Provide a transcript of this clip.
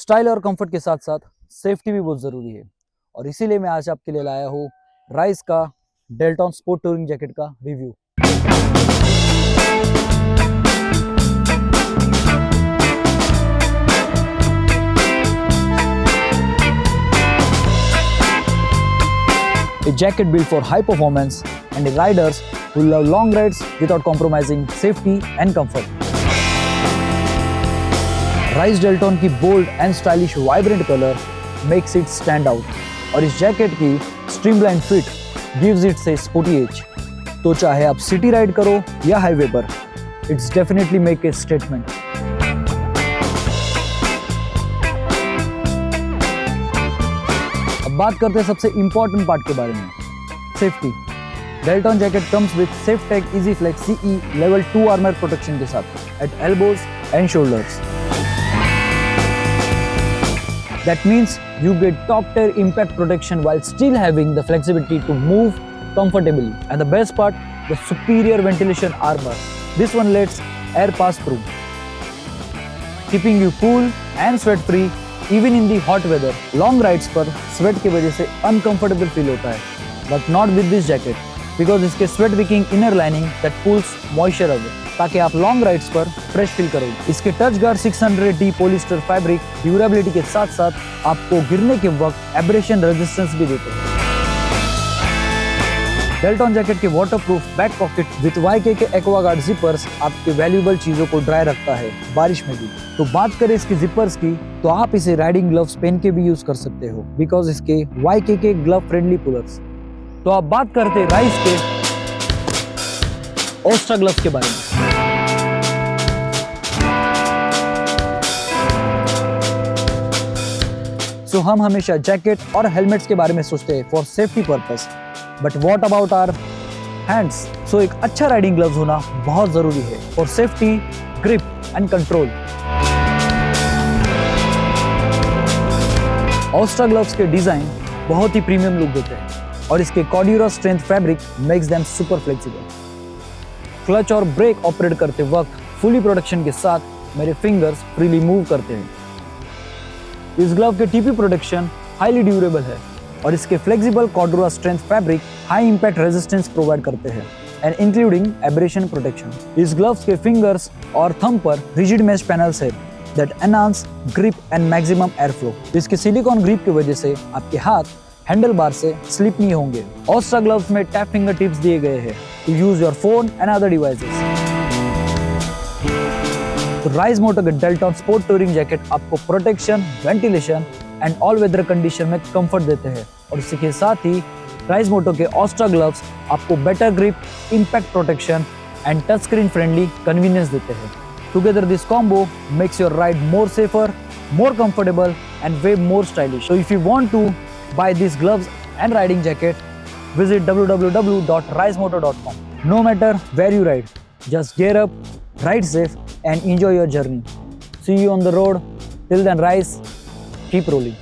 Style और comfort के साथ साथ सेफ्टी भी बहुत ज़रूरी है और इसीलिए मैं आज आपके लिए लाया हूँ राइस का डेल्टॉन स्पोर्ट टूरिंग जैकेट का review. A jacket built for high performance and riders who love long rides without compromising safety and comfort. Rice Delton की bold and stylish vibrant colour makes it stand out और इस jacket की streamline fit gives it से sporty edge. तो चाहे आप city ride करो या हाईवे पर, it's definitely make a statement. अब बात करते हैं सबसे इंपॉर्टेंट पार्ट के बारे में, safety. Delton jacket comes with SafeTech easy flex CE level 2 armour protection के साथ at elbows and shoulders. That means you get top-tier impact protection while still having the flexibility to move comfortably. And the best part, the superior ventilation armor. This one lets air pass through, keeping you cool and sweat-free even in the hot weather. Long rides पर sweat की वजह से uncomfortable feel होता है, but not with this jacket because इसके sweat-wicking inner lining that pulls moisture away, ताकि आप long rides पर फ्रेश फील करोगे। इसके touch guard 600D polyester fabric durability के साथ साथ आपको गिरने के वक्त एब्रेशन रेजिस्टेंस भी देते हैं। डेल्टॉन जैकेट के waterproof back pocket with YKK Aquaguard zippers आपके वैल्यूएबल चीजों को ड्राई रखता है बारिश में भी। तो बात करें इसकी जिपर्स की, तो आप इसे राइडिंग ग्लव्स पहन के भी यूज कर सकते हो बिकॉज इसके YKK ग्लव फ्रेंडली पुलर्स। तो आप बात करते हैं राइस के ओस्ट्रा ग्लव्स के बारे में। सो हम हमेशा जैकेट और हेलमेट्स के बारे में सोचते हैं for safety purpose, but what about our hands? So एक अच्छा राइडिंग ग्लव्स होना बहुत जरूरी है for safety, grip and control. Ostra gloves के डिजाइन बहुत ही प्रीमियम लुक देते हैं और इसके Cordura strength fabric makes them super flexible. Clutch और ब्रेक ऑपरेट करते वक्त फुली प्रोटेक्शन के साथ मेरे फिंगर्स फ्रीली मूव करते हैं। इस ग्लव के TP प्रोटेक्शन हाईली ड्यूरेबल है और इसके flexible Cordura strength fabric high impact resistance provide करते हैं एंड इंक्लूडिंग एब्रेशन प्रोटेक्शन। इस ग्लव्स के फिंगर्स और थंब पर रिजिड मेश पैनल्स है that enhance grip and maximum air flow. इसके सिलिकॉन ग्रिप की वजह से आपके हाथ हैंडल बार से स्लिप नहीं होंगे। ओस्ट्रा ग्लव्स में टैप फिंगर टिप्स दिए गए हैं to use your phone and other devices. तो राइस मोटो के डेल्टॉन स्पोर्ट टूरिंग जैकेट आपको protection, ventilation and all weather condition में कंफर्ट देते हैं और इसी के साथ ही राइस मोटो के ओस्ट्रा ग्लव्स आपको better grip, impact protection and touch screen friendly convenience देते हैं। Together this combo makes your ride more safer, more comfortable and way more stylish. So if you want to buy these gloves and riding jacket, visit www.risemoto.com. No matter where you ride, just gear up, ride safe and enjoy your journey. See you on the road. Till then, Rise, keep rolling.